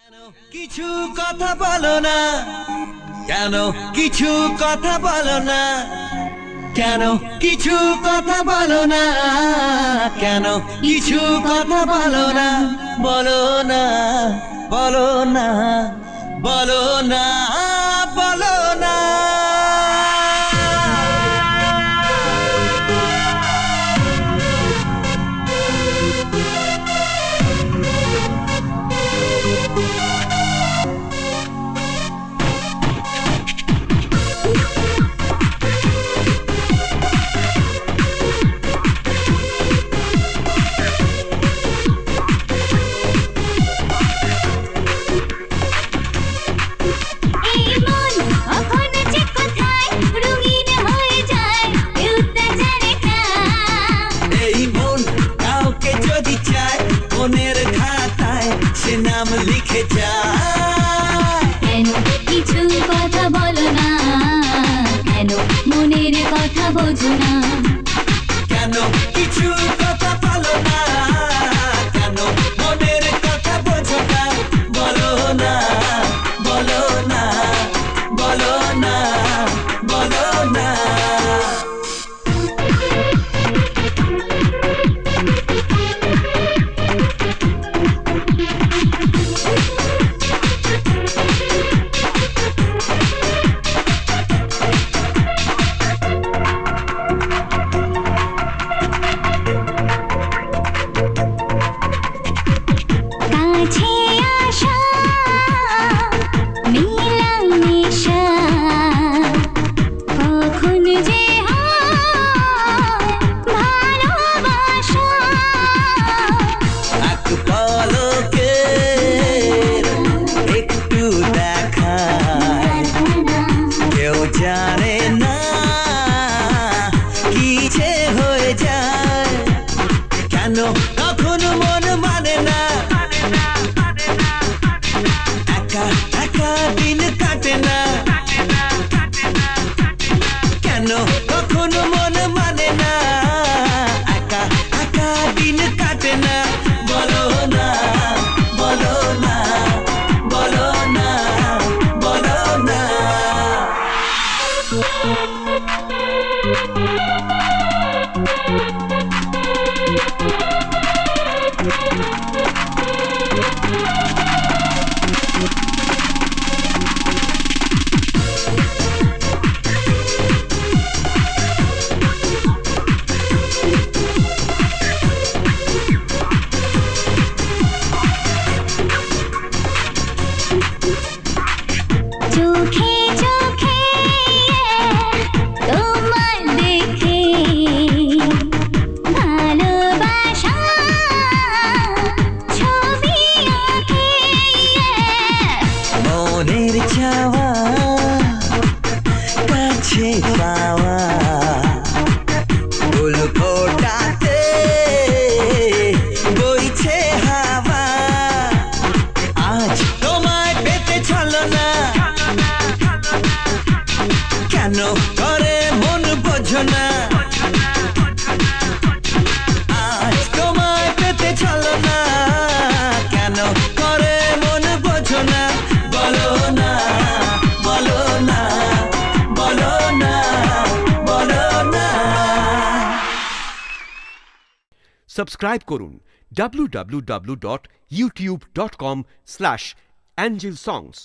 কিছু কথা বলো না কেন, কিছু কথা বলো না কেন, কিছু কথা বলো না কেন, কিছু কথা বলো না, বলো না, বলো না, বলো না, বলো না। মনের খাতায় সে নাম লিখে যায়। কেন কিছু কথা বলো না, কেন মনের কথা বোঝো না, কেন কিছু কথা বলো না, কেন মনের কথা বোঝো না, বলো না, বলো না, বলো না, বলো না। জানে না কি যে হয়ে যায়, কেন কখনো মন মানে না, একা একা দিন কাটে না, কেন কখনো মন মানে না, একা একা দিন কাটে না, বলো না, বলো না, বলো না, বলো না। চোখে চোখে তোমার দেখে ভালোবাসা ছবি আঁকে, মনের চাওয়া কাছে পাওয়া ফুল ফোটাতে বইছে হাওয়া, আজ তোমায় পেতে চলো না, কেন করে মন বোঝো না, আজ তোমায় পেতে চলো না, কেন করে মন বোঝো না, বলো না, বলো না, বলো না, বলো না। সাবস্ক্রাইব করুন www.youtube.com/angelsongs